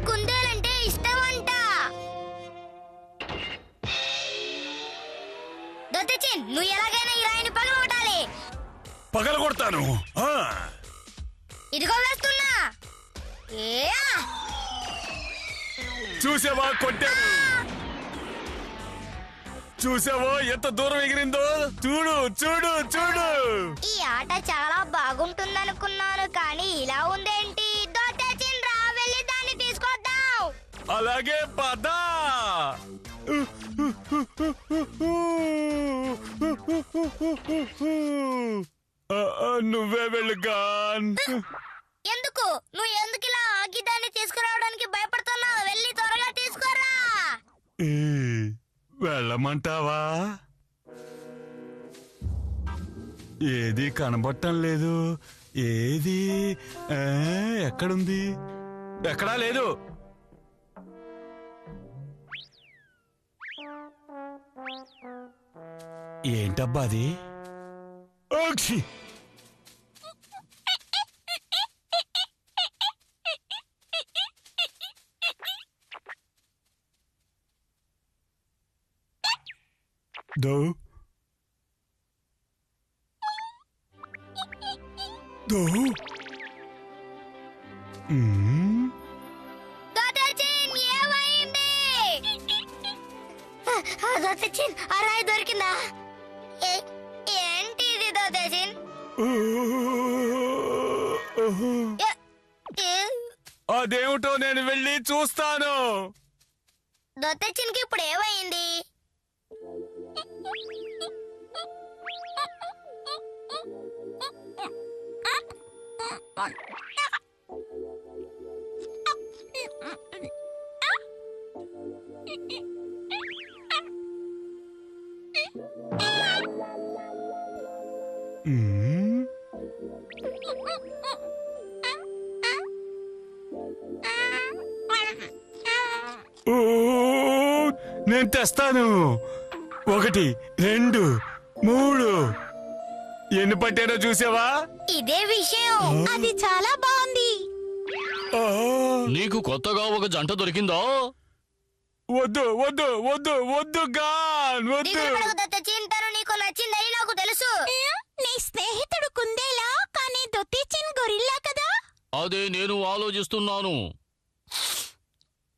కుందేలంటే ఇష్టమంట. దొత్తచిన్, నువ్వు ఎలాగైనా ఈ రాయిని పగలగొట్టాలి. పగలగొడతాను. ఇదిగో వేస్తున్నా. చూసావా, కొట్టాను. చూసావో ఎంత దూరం ఎగిరిందో. చూడు చూడు చూడు. ఈ ఆట చాలా బాగుంటుందనుకున్నాను, కానీ ఇలా ఉందేంటి? దొత్తచిన్, రా, వెళ్ళి దాన్ని తీసుకొద్దాం. అలాగే పద. నువ్వే వెళ్ళుగా. ఎందుకు ఇలా ఆగి దాన్ని తీసుకురావడానికి భయపడుతున్నావు? వెళ్ళి త్వరగా తీసుకురా. వెళ్ళమంటావా? ఏది కనబడటం లేదు. ఏది ఎక్కడుంది? ఎక్కడా లేదు. ఏంటబ్బా అది? దో దో దొత్తచిన్, ఏమైంది? దొత్తచిన్, ఆ రాయి దొరికిందా? ఏంటి ఇది దొత్తచిన్? అదేమిటో నేను వెళ్ళి చూస్తాను. దొత్తచిన్కి ఇప్పుడు ఏమైంది? నేను తెస్తాను. 1 2 3. ఎన్ని పట్టారో చూసావా? ఇదే విషయం. అది చాలా బాగుంది. నీకు కొత్తగా ఒక జంట దొరికిందా? వద్దు వద్దు వద్దు వద్దు గాన్ వద్దు. దొత్తచిన్, తను నీకు నచ్చిందని నాకు తెలుసు. నీ స్నేహితుడు కుందేలా, కానీ దొత్తచిన్ గొరిల్లా కదా. అదే నేను ఆలోచిస్తున్నాను.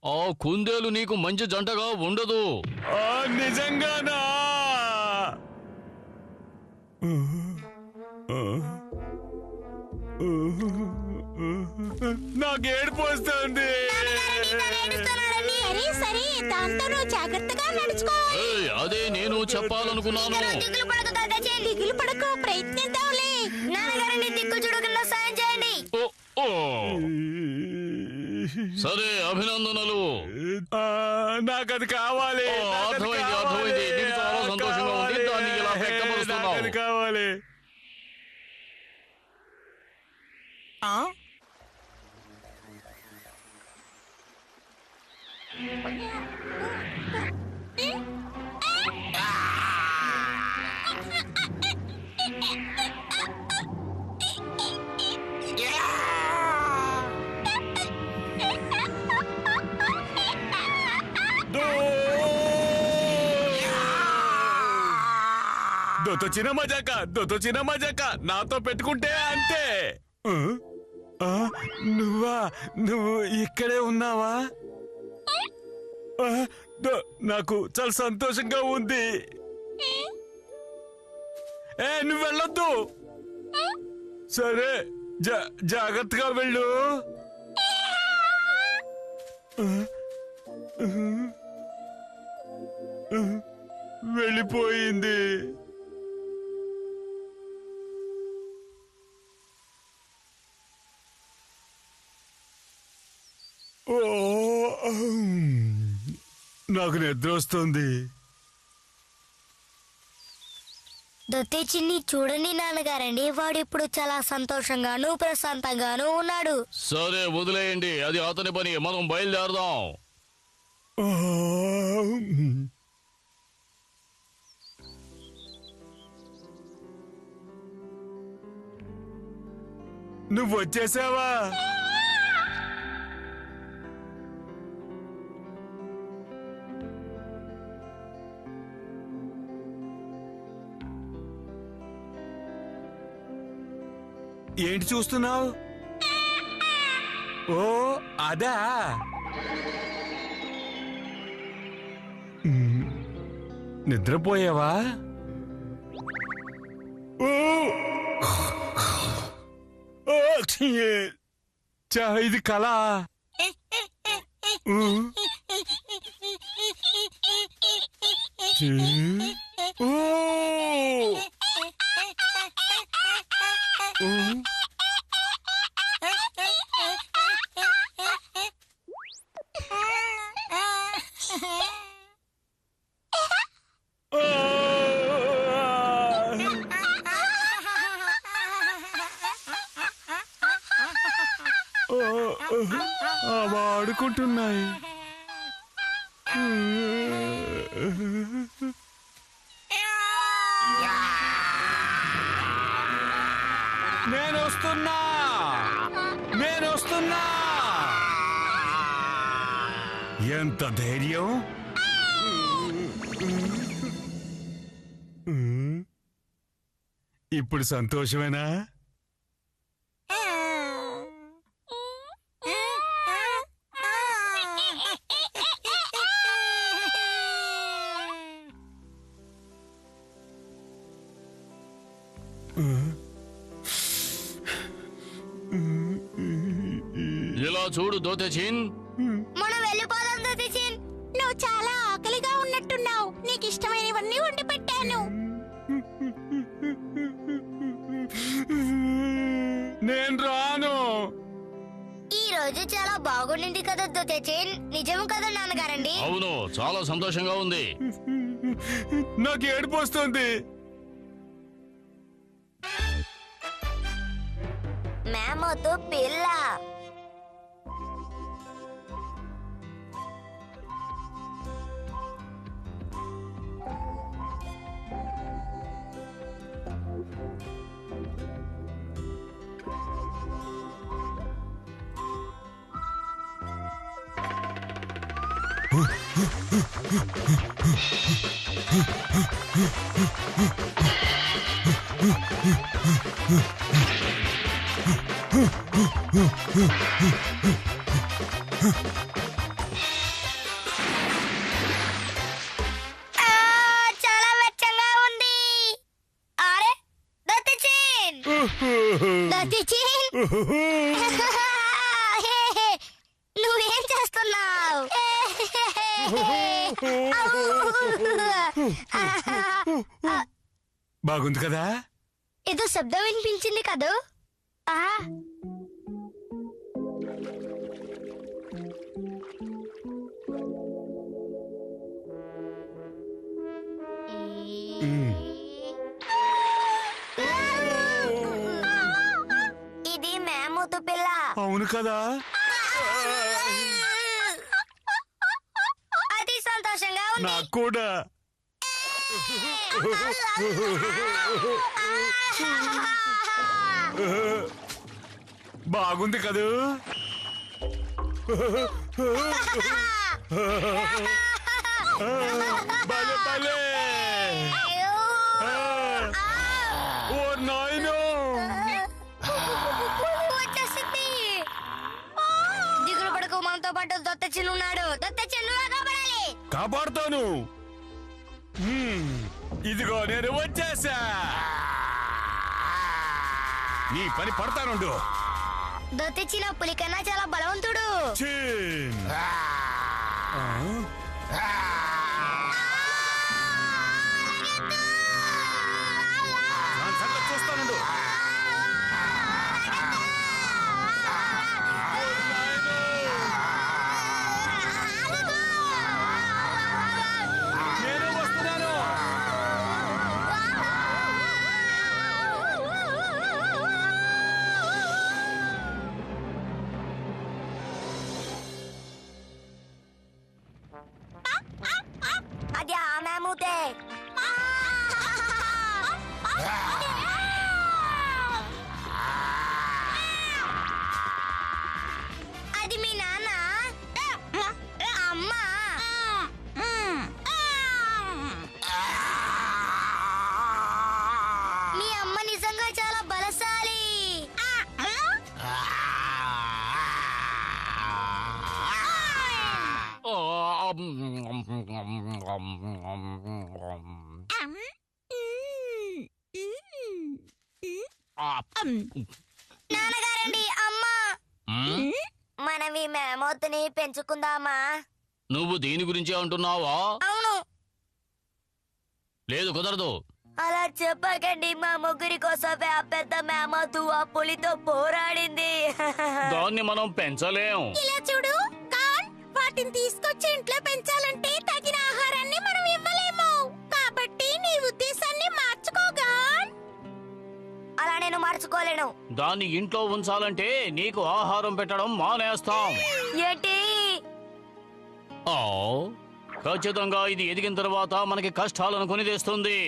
ఆ కుందేలు నీకు మంచి జంటగా ఉండదు. నిజంగానా? నాకు ఏడుపు వస్తుంది. సరే, దాంతో నువ్వు జాగ్రత్తగా నడుచుకో. అదే నేను చెప్పాలనుకున్నాను. దిగులు పడకు, ప్రయత్నిద్దాంలే. నాన్నగారిని దిక్కు చూడకుండా సాయం చేయండి. సరే, అభినందనలు. నాకది కావాలి. అర్థమైంది. నీకు చాలా సంతోషంగా ఉంది. దాన్ని ఇలా వ్యక్తపరుస్తున్నావు. కావాలి. దొత్తచిన మజాక నాతో పెట్టుకుంటే అంతే. నువ్వు ఇక్కడే ఉన్నావా? నాకు చాలా సంతోషంగా ఉంది. నువ్వు వెళ్ళొద్దు. సరే, జాగ్రత్తగా వెళ్ళు. వెళ్ళిపోయింది. నాకు నిద్ర వస్తుంది. దొత్తచిన్ని చూడండి నాన్నగారండి, వాడు ఇప్పుడు చాలా సంతోషంగాను ప్రశాంతంగాను ఉన్నాడు. సరే, వదిలేయండి. అది అతని పని. మనం బయలుదేరదాం. నువ్వు వచ్చేసావా? ఏంటి చూస్తున్నావు? ఓ అదా, నిద్రపోయావా? ఇది కళ. ఆడుకుంటున్నాయి. నేను వస్తున్నా. ఎంత ధైర్యం! ఇప్పుడు సంతోషమేనా? ఇలా చూడు దోతేచిన్, మనం వెళ్ళిపోదాం దోతేచిన్. నువ్వు చాలా ఆకలిగా ఉన్నట్టున్నావు. నీకు ఇష్టమైనవన్నీ వండి పెట్టాను. నేను రాను. ఈ రోజు చాలా బాగుండింది కదా దోతేచిన్. నిజం కదా నాన్నగారండి? అవును, చాలా సంతోషంగా ఉంది. నాకు ఏడుపు వస్తుంది. మేమతో పిల్ల. చాలా వెచ్చగా ఉంది. అరే దోతేచిన్, నువ్వేం చేస్తున్నావు? బాగుంది కదా? ఏదో శబ్దం వినిపించింది కదూ? ఇది మేమూతు పిల్ల. అవును కదా? అది సంతోషంగా ఉంది. నాకు కూడా. బాగుంది కదూ? భలే భలే. ఓ నాయనో, వచ్చేసింది. దిగులు పడకు, మనతో పాటు దోతేచిన్ ఉన్నాడు. దోతేచిన్ నువ్వే కాపాడాలి. కాపాడుతాను. ఇదిగో నేను వచ్చేసా. నీ పని పడతానుండు. దోతేచిన్ పులి కన్నా చాలా బలవంతుడు. చిన్. చూస్తానుండు. నేను వస్తున్నాను. అది ఆ మేమూతే. అది మీ నాన్న. అమ్మ. మీ అమ్మ నిజంగా చాలా బలశాలి. నాన్నగారండి, అమ్మా, మనం ఈ మేమోత్తుని పెంచుకుందామా? నువ్వు దీని గురించే అంటున్నావా? అవును. లేదు, కుదరదు. అలా చెప్పకండి. మా ముగ్గురి కోసమే ఆ పెద్ద మేమోతు ఆ పులితో పోరాడింది. దాన్ని మనం పెంచలేం. ఇలా చూడు కాన్, వాటిని తీసుకొచ్చి ఇంట్లో పెంచాలంటే తగిన ఆహారాన్ని మనం ఇవ్వలేము. కాబట్టి నీ ఉద్దేశాన్ని మార్చుకోగాన్. అలా నేను మార్చుకోలేను. దాన్ని ఇంట్లో ఉంచాలంటే నీకు ఆహారం పెట్టడం మానేస్తాం. ఏంటి? ఆ, ఖచ్చితంగా ఇది ఎదిగిన తర్వాత మనకి కష్టాలను కొని తెస్తుంది.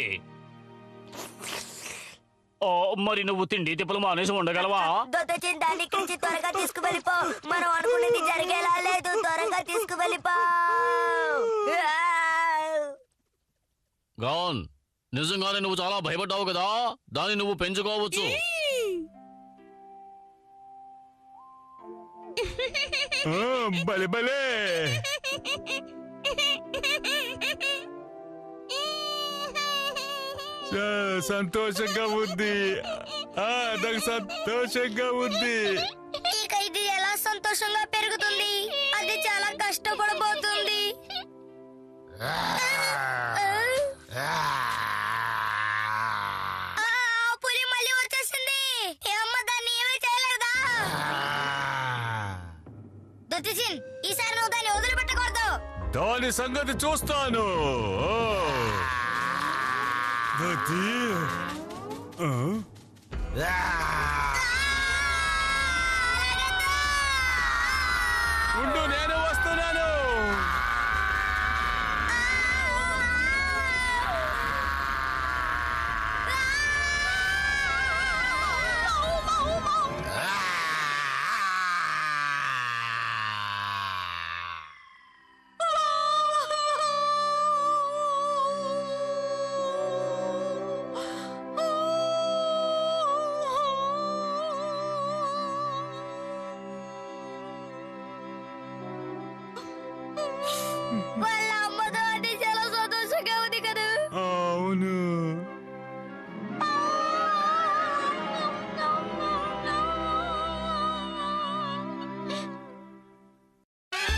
మరి నువ్వు తిండి తిప్పలు మానేసి ఉండగలవా? దొద్దొచ్చిన దాన్ని ఇక్కడి త్వరగా తీసుకువెళ్ళిపో. మనం అనుకున్నది జరిగేలా లేదు. త్వరగా తీసుకువెళ్ళిపో. గాన్, నిజంగానే నువ్వు చాలా భయపడ్డావు కదా, దాన్ని నువ్వు పెంచుకోవచ్చు. భలే భలే. సంతోషంగా ఉంది. నాకు సంతోషంగా ఉంది. ఇక ఇది ఎలా సంతోషంగా పెరుగుతుంది? అది చాలా కష్టపడబోతుంది. పులి మళ్ళీ వచ్చేసింది. అమ్మ దాన్ని ఏమీ చేయలేదా? దొత్తిచిన్, ఈసారి నువ్వు దాన్ని వదిలిపెట్టకూడదు. దాని సంగతి చూస్తాను. ఉండు, నేను వస్తున్నాను.